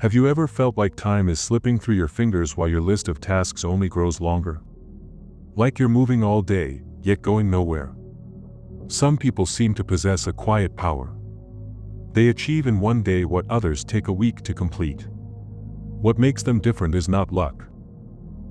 Have you ever felt like time is slipping through your fingers while your list of tasks only grows longer? Like you're moving all day, yet going nowhere. Some people seem to possess a quiet power. They achieve in one day what others take a week to complete. What makes them different is not luck.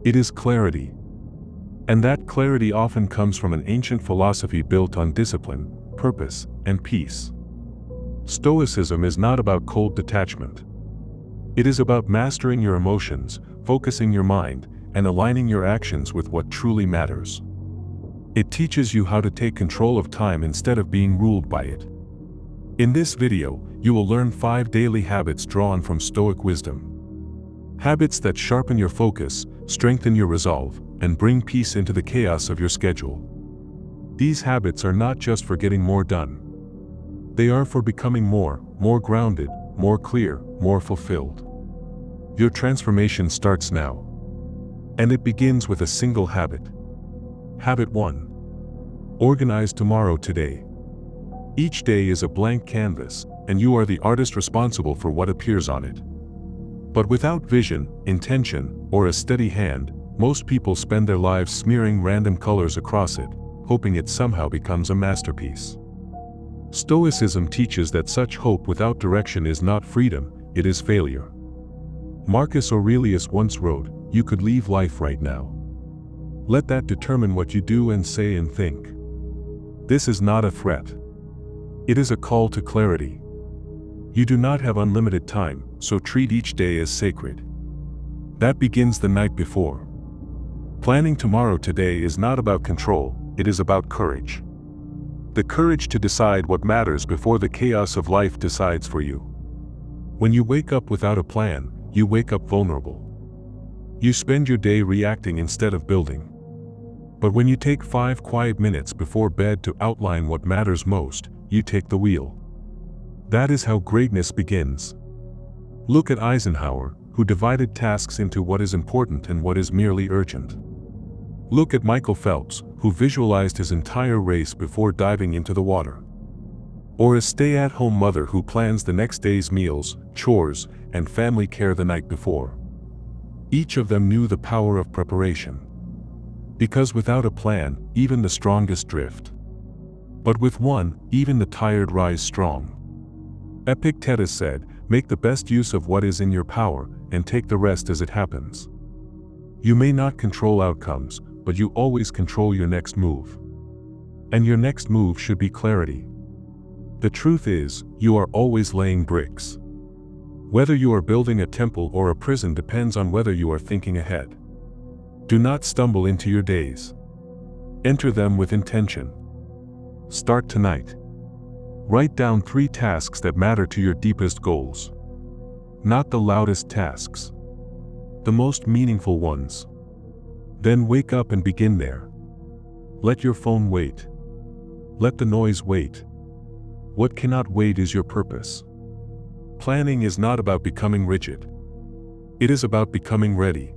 It is clarity. And that clarity often comes from an ancient philosophy built on discipline, purpose, and peace. Stoicism is not about cold detachment. It is about mastering your emotions, focusing your mind, and aligning your actions with what truly matters. It teaches you how to take control of time instead of being ruled by it. In this video, you will learn 5 daily habits drawn from Stoic wisdom. Habits that sharpen your focus, strengthen your resolve, and bring peace into the chaos of your schedule. These habits are not just for getting more done. They are for becoming more grounded, more clear, more fulfilled. Your transformation starts now. And it begins with a single habit. Habit 1. Organize tomorrow today. Each day is a blank canvas, and you are the artist responsible for what appears on it. But without vision, intention, or a steady hand, most people spend their lives smearing random colors across it, hoping it somehow becomes a masterpiece. Stoicism teaches that such hope without direction is not freedom, it is failure. Marcus Aurelius once wrote, "You could leave life right now. Let that determine what you do and say and think." This is not a threat. It is a call to clarity. You do not have unlimited time, so treat each day as sacred. That begins the night before. Planning tomorrow today is not about control, it is about courage. The courage to decide what matters before the chaos of life decides for you. When you wake up without a plan, you wake up vulnerable. You spend your day reacting instead of building. But when you take 5 quiet minutes before bed to outline what matters most, you take the wheel. That is how greatness begins. Look at Eisenhower, who divided tasks into what is important and what is merely urgent. Look at Michael Phelps, who visualized his entire race before diving into the water. Or a stay-at-home mother who plans the next day's meals, chores, and family care the night before. Each of them knew the power of preparation. Because without a plan, even the strongest drift. But with one, even the tired rise strong. Epictetus said, "Make the best use of what is in your power, and take the rest as it happens." You may not control outcomes, but you always control your next move. And your next move should be clarity. The truth is, you are always laying bricks. Whether you are building a temple or a prison depends on whether you are thinking ahead. Do not stumble into your days. Enter them with intention. Start tonight. Write down 3 tasks that matter to your deepest goals. Not the loudest tasks. The most meaningful ones. Then wake up and begin there. Let your phone wait. Let the noise wait. What cannot wait is your purpose. Planning is not about becoming rigid. It is about becoming ready.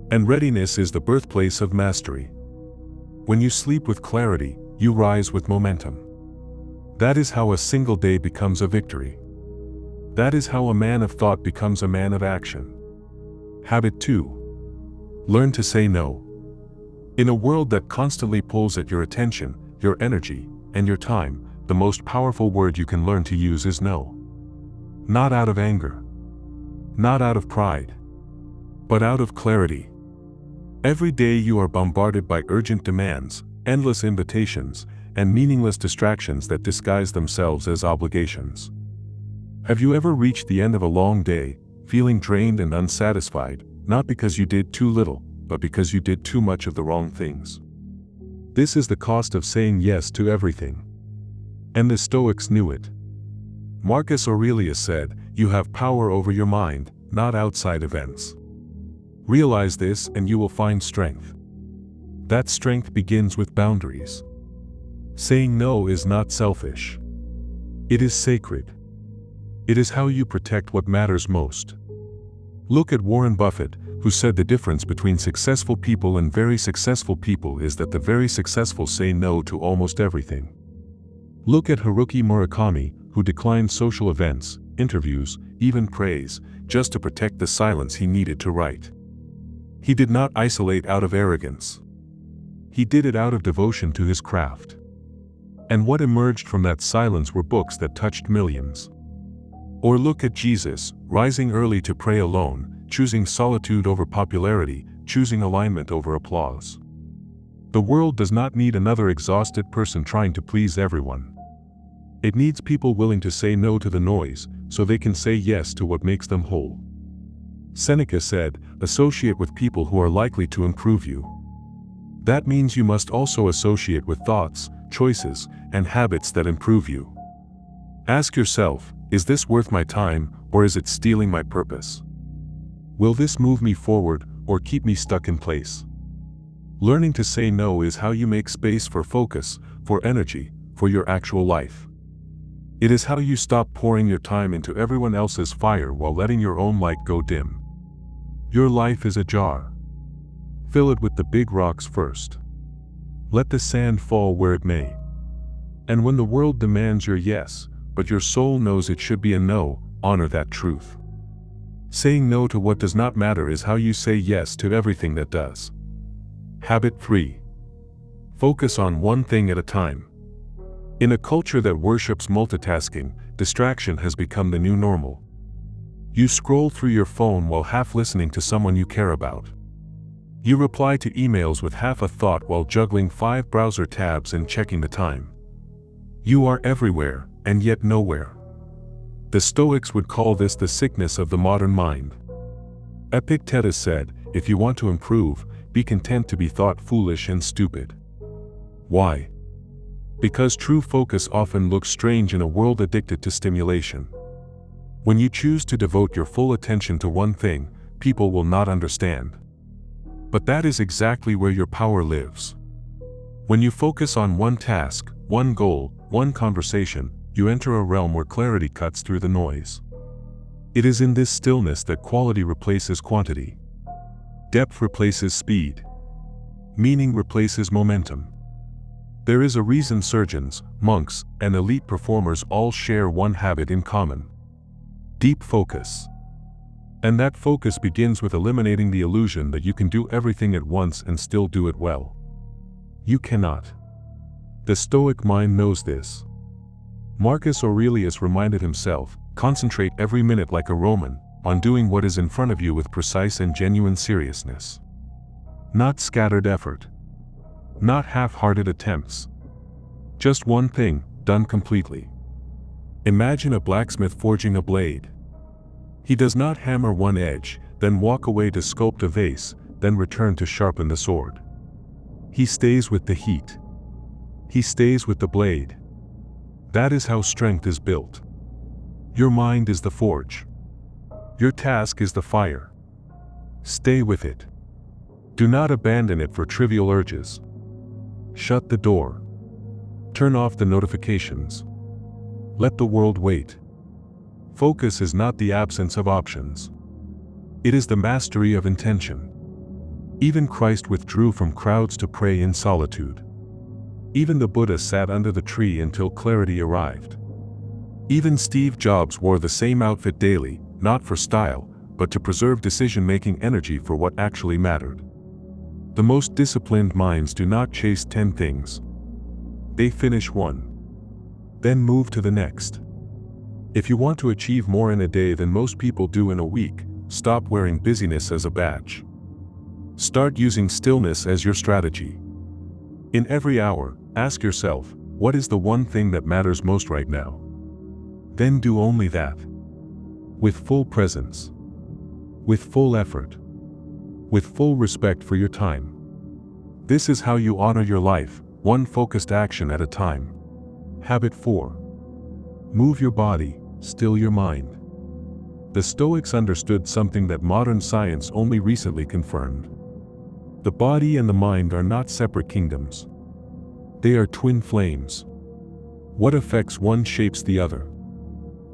And readiness is the birthplace of mastery. When you sleep with clarity, you rise with momentum. That is how a single day becomes a victory. That is how a man of thought becomes a man of action. Habit 2. Learn to say no. In a world that constantly pulls at your attention, your energy, and your time, the most powerful word you can learn to use is no. Not out of anger. Not out of pride. But out of clarity. Every day you are bombarded by urgent demands, endless invitations, and meaningless distractions that disguise themselves as obligations. Have you ever reached the end of a long day, feeling drained and unsatisfied, not because you did too little, but because you did too much of the wrong things? This is the cost of saying yes to everything. And the Stoics knew it. Marcus Aurelius said, "You have power over your mind, not outside events." Realize this and you will find strength. That strength begins with boundaries. Saying no is not selfish. It is sacred. It is how you protect what matters most. Look at Warren Buffett, who said the difference between successful people and very successful people is that the very successful say no to almost everything. Look at Haruki Murakami, who declined social events, interviews, even praise, just to protect the silence he needed to write. He did not isolate out of arrogance. He did it out of devotion to his craft. And what emerged from that silence were books that touched millions. Or look at Jesus, rising early to pray alone, choosing solitude over popularity, choosing alignment over applause. The world does not need another exhausted person trying to please everyone. It needs people willing to say no to the noise, so they can say yes to what makes them whole. Seneca said, "Associate with people who are likely to improve you." That means you must also associate with thoughts, choices, and habits that improve you. Ask yourself, is this worth my time, or is it stealing my purpose? Will this move me forward, or keep me stuck in place? Learning to say no is how you make space for focus, for energy, for your actual life. It is how you stop pouring your time into everyone else's fire while letting your own light go dim. Your life is a jar. Fill it with the big rocks first. Let the sand fall where it may. And when the world demands your yes, but your soul knows it should be a no, honor that truth. Saying no to what does not matter is how you say yes to everything that does. Habit 3. Focus on one thing at a time. In a culture that worships multitasking, distraction has become the new normal. You scroll through your phone while half listening to someone you care about. You reply to emails with half a thought while juggling 5 browser tabs and checking the time. You are everywhere, and yet nowhere. The Stoics would call this the sickness of the modern mind. Epictetus said, "If you want to improve, be content to be thought foolish and stupid." Why? Because true focus often looks strange in a world addicted to stimulation. When you choose to devote your full attention to one thing, people will not understand. But that is exactly where your power lives. When you focus on one task, one goal, one conversation, you enter a realm where clarity cuts through the noise. It is in this stillness that quality replaces quantity. Depth replaces speed. Meaning replaces momentum. There is a reason surgeons, monks, and elite performers all share one habit in common: deep focus. And that focus begins with eliminating the illusion that you can do everything at once and still do it well. You cannot. The Stoic mind knows this. Marcus Aurelius reminded himself, "Concentrate every minute like a Roman, on doing what is in front of you with precise and genuine seriousness. Not scattered effort. Not half-hearted attempts. Just one thing, done completely." Imagine a blacksmith forging a blade. He does not hammer one edge, then walk away to sculpt a vase, then return to sharpen the sword. He stays with the heat. He stays with the blade. That is how strength is built. Your mind is the forge. Your task is the fire. Stay with it. Do not abandon it for trivial urges. Shut the door. Turn off the notifications. Let the world wait. Focus is not the absence of options. It is the mastery of intention. Even Christ withdrew from crowds to pray in solitude. Even the Buddha sat under the tree until clarity arrived. Even Steve Jobs wore the same outfit daily, not for style, but to preserve decision-making energy for what actually mattered. The most disciplined minds do not chase 10 things. They finish one. Then move to the next. If you want to achieve more in a day than most people do in a week, stop wearing busyness as a badge. Start using stillness as your strategy. In every hour, ask yourself, what is the one thing that matters most right now? Then do only that. With full presence. With full effort. With full respect for your time. This is how you honor your life, one focused action at a time. Habit 4. Move your body, still your mind. The Stoics understood something that modern science only recently confirmed. The body and the mind are not separate kingdoms. They are twin flames. What affects one shapes the other.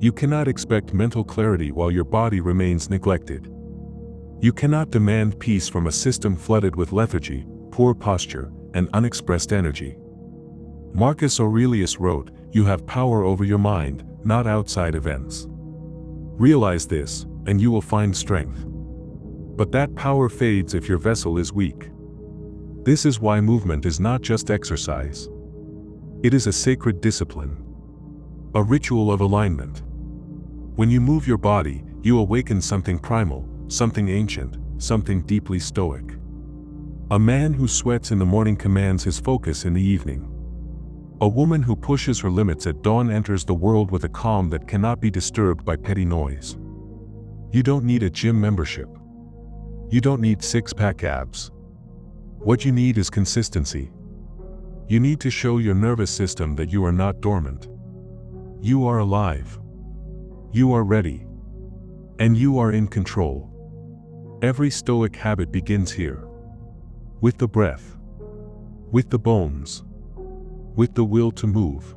You cannot expect mental clarity while your body remains neglected. You cannot demand peace from a system flooded with lethargy, poor posture, and unexpressed energy. Marcus Aurelius wrote, "You have power over your mind, not outside events." Realize this, and you will find strength. But that power fades if your vessel is weak. This is why movement is not just exercise. It is a sacred discipline, a ritual of alignment. When you move your body, you awaken something primal, something ancient, something deeply stoic. A man who sweats in the morning commands his focus in the evening. A woman who pushes her limits at dawn enters the world with a calm that cannot be disturbed by petty noise. You don't need a gym membership. You don't need six-pack abs. What you need is consistency. You need to show your nervous system that you are not dormant. You are alive. You are ready. And you are in control. Every Stoic habit begins here. With the breath. With the bones. With the will to move.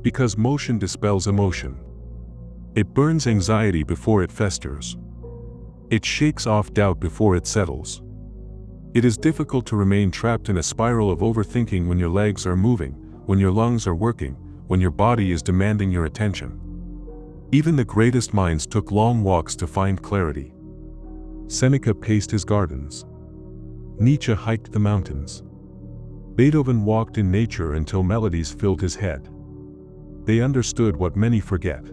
Because motion dispels emotion. It burns anxiety before it festers. It shakes off doubt before it settles. It is difficult to remain trapped in a spiral of overthinking when your legs are moving, when your lungs are working, when your body is demanding your attention. Even the greatest minds took long walks to find clarity. Seneca paced his gardens. Nietzsche hiked the mountains. Beethoven walked in nature until melodies filled his head. They understood what many forget.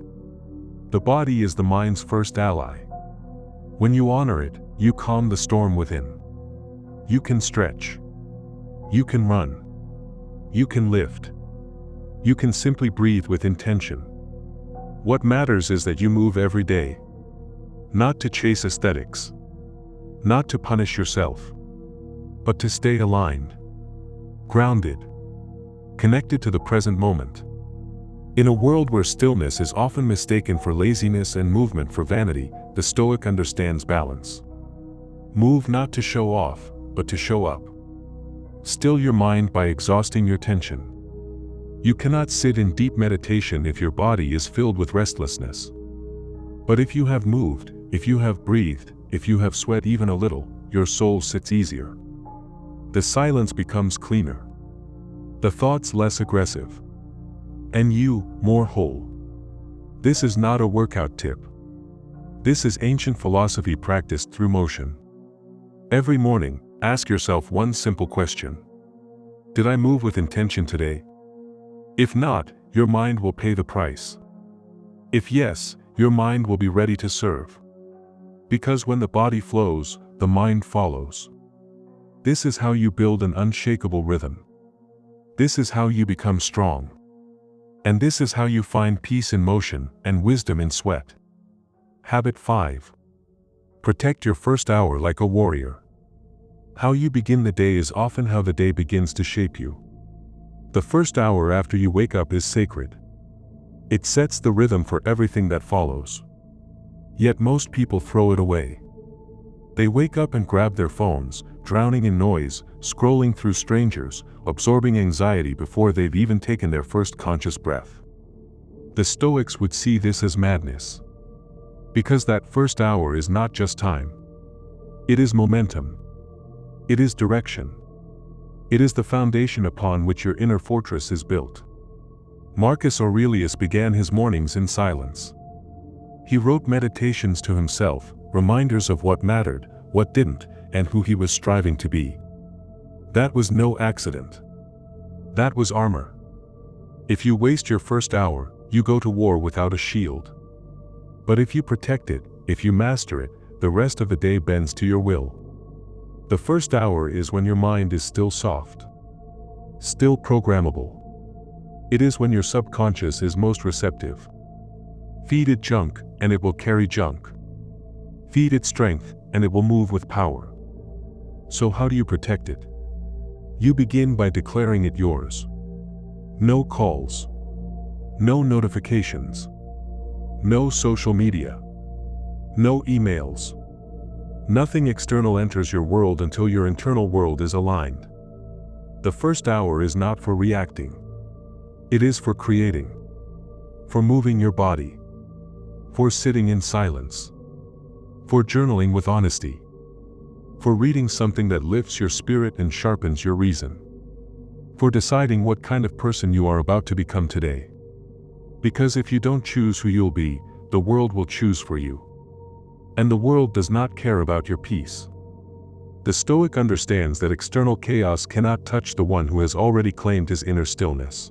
The body is the mind's first ally. When you honor it, you calm the storm within. You can stretch. You can run. You can lift. You can simply breathe with intention. What matters is that you move every day. Not to chase aesthetics. Not to punish yourself. But to stay aligned. Grounded. Connected to the present moment. In a world where stillness is often mistaken for laziness and movement for vanity, the Stoic understands balance. Move not to show off, but to show up. Still your mind by exhausting your tension. You cannot sit in deep meditation if your body is filled with restlessness. But if you have moved, if you have breathed, if you have sweat even a little, your soul sits easier. The silence becomes cleaner. The thoughts less aggressive. And you, more whole. This is not a workout tip. This is ancient philosophy practiced through motion. Every morning, ask yourself one simple question. Did I move with intention today? If not, your mind will pay the price. If yes, your mind will be ready to serve. Because when the body flows, the mind follows. This is how you build an unshakable rhythm. This is how you become strong. And this is how you find peace in motion and wisdom in sweat. Habit 5. Protect your first hour like a warrior. How you begin the day is often how the day begins to shape you. The first hour after you wake up is sacred. It sets the rhythm for everything that follows. Yet most people throw it away. They wake up and grab their phones, drowning in noise, scrolling through strangers, absorbing anxiety before they've even taken their first conscious breath. The Stoics would see this as madness. Because that first hour is not just time. It is momentum. It is direction. It is the foundation upon which your inner fortress is built. Marcus Aurelius began his mornings in silence. He wrote meditations to himself, reminders of what mattered, what didn't, and who he was striving to be. That was no accident. That was armor. If you waste your first hour, you go to war without a shield. But if you protect it, if you master it, the rest of the day bends to your will. The first hour is when your mind is still soft, still programmable. It is when your subconscious is most receptive. Feed it junk, and it will carry junk. Feed it strength, and it will move with power. So how do you protect it? You begin by declaring it yours. No calls. No notifications. No social media. No emails. Nothing external enters your world until your internal world is aligned. The first hour is not for reacting. It is for creating. For moving your body. For sitting in silence. For journaling with honesty. For reading something that lifts your spirit and sharpens your reason. For deciding what kind of person you are about to become today. Because if you don't choose who you'll be, the world will choose for you. And the world does not care about your peace. The Stoic understands that external chaos cannot touch the one who has already claimed his inner stillness.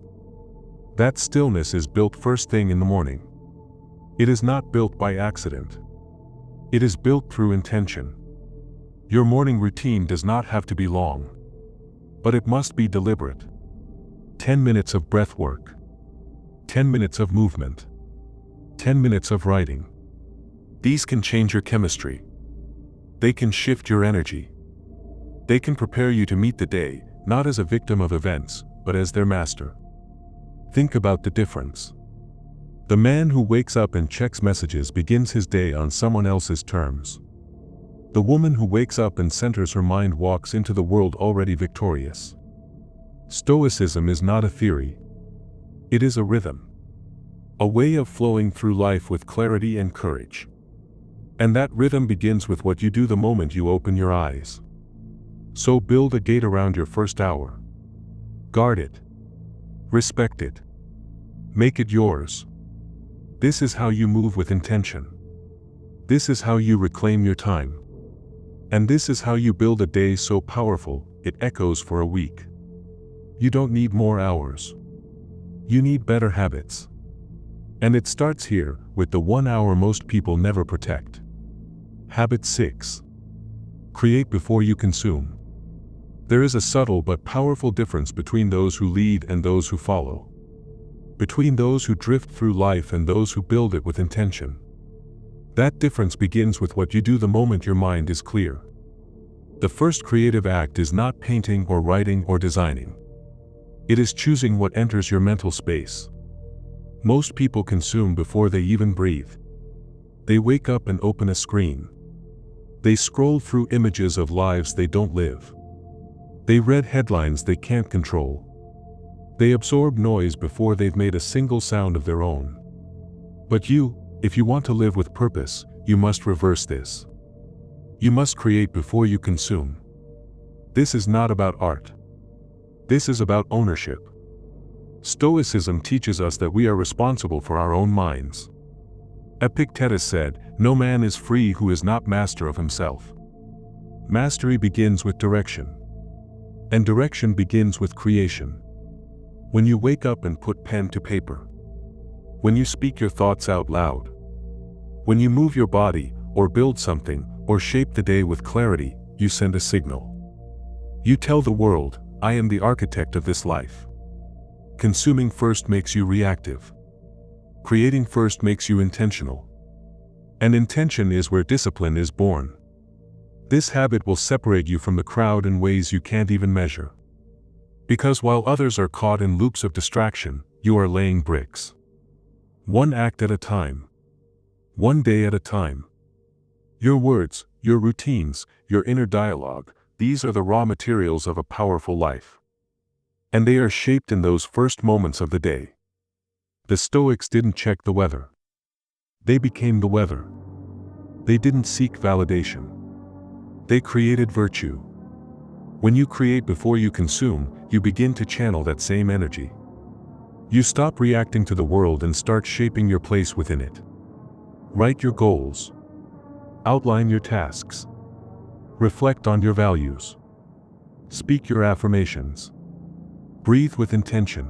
That stillness is built first thing in the morning. It is not built by accident. It is built through intention. Your morning routine does not have to be long, but it must be deliberate. 10 minutes of breath work. 10 minutes of movement. 10 minutes of writing. These can change your chemistry. They can shift your energy. They can prepare you to meet the day, not as a victim of events, but as their master. Think about the difference. The man who wakes up and checks messages begins his day on someone else's terms. The woman who wakes up and centers her mind walks into the world already victorious. Stoicism is not a theory. It is a rhythm. A way of flowing through life with clarity and courage. And that rhythm begins with what you do the moment you open your eyes. So build a gate around your first hour. Guard it. Respect it. Make it yours. This is how you move with intention. This is how you reclaim your time. And this is how you build a day so powerful, it echoes for a week. You don't need more hours. You need better habits. And it starts here, with the 1 hour most people never protect. Habit 6. Create before you consume. There is a subtle but powerful difference between those who lead and those who follow. Between those who drift through life and those who build it with intention. That difference begins with what you do the moment your mind is clear. The first creative act is not painting or writing or designing. It is choosing what enters your mental space. Most people consume before they even breathe. They wake up and open a screen. They scroll through images of lives they don't live. They read headlines they can't control. They absorb noise before they've made a single sound of their own. But you, if you want to live with purpose, you must reverse this. You must create before you consume. This is not about art. This is about ownership. Stoicism teaches us that we are responsible for our own minds. Epictetus said, "No man is free who is not master of himself." Mastery begins with direction. And direction begins with creation. When you wake up and put pen to paper. When you speak your thoughts out loud. When you move your body, or build something, or shape the day with clarity, you send a signal. You tell the world, I am the architect of this life. Consuming first makes you reactive. Creating first makes you intentional. And intention is where discipline is born. This habit will separate you from the crowd in ways you can't even measure. Because while others are caught in loops of distraction, you are laying bricks. One act at a time. One day at a time. Your words, your routines, your inner dialogue, these are the raw materials of a powerful life. And they are shaped in those first moments of the day. The Stoics didn't check the weather. They became the weather. They didn't seek validation. They created virtue. When you create before you consume, you begin to channel that same energy. You stop reacting to the world and start shaping your place within it. Write your goals. Outline your tasks. Reflect on your values. Speak your affirmations. Breathe with intention.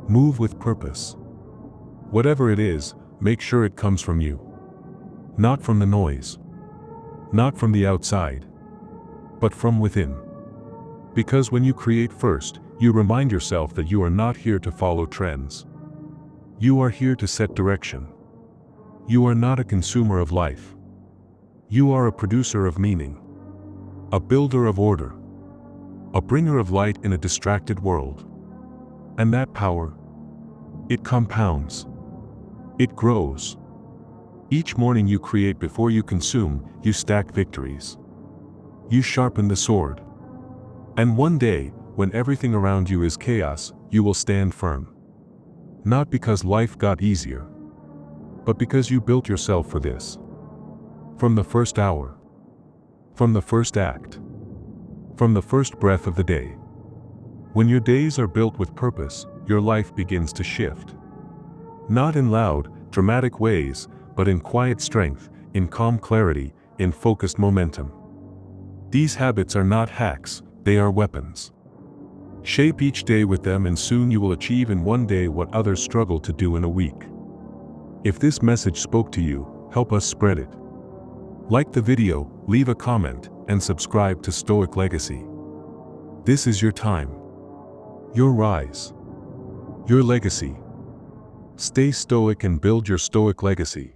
Move with purpose. Whatever it is, make sure it comes from you. Not from the noise. Not from the outside. But from within. Because when you create first, you remind yourself that you are not here to follow trends. You are here to set direction. You are not a consumer of life. You are a producer of meaning. A builder of order. A bringer of light in a distracted world. And that power, it compounds. It grows. Each morning you create before you consume, you stack victories. You sharpen the sword. And one day, when everything around you is chaos, you will stand firm. Not because life got easier, but because you built yourself for this. From the first hour. From the first act. From the first breath of the day. When your days are built with purpose, your life begins to shift. Not in loud, dramatic ways, but in quiet strength, in calm clarity, in focused momentum. These habits are not hacks, they are weapons. Shape each day with them and soon you will achieve in one day what others struggle to do in a week. If this message spoke to you, help us spread it. Like the video, leave a comment, and subscribe to Stoic Legacy. This is your time. Your rise. Your legacy. Stay stoic and build your stoic legacy.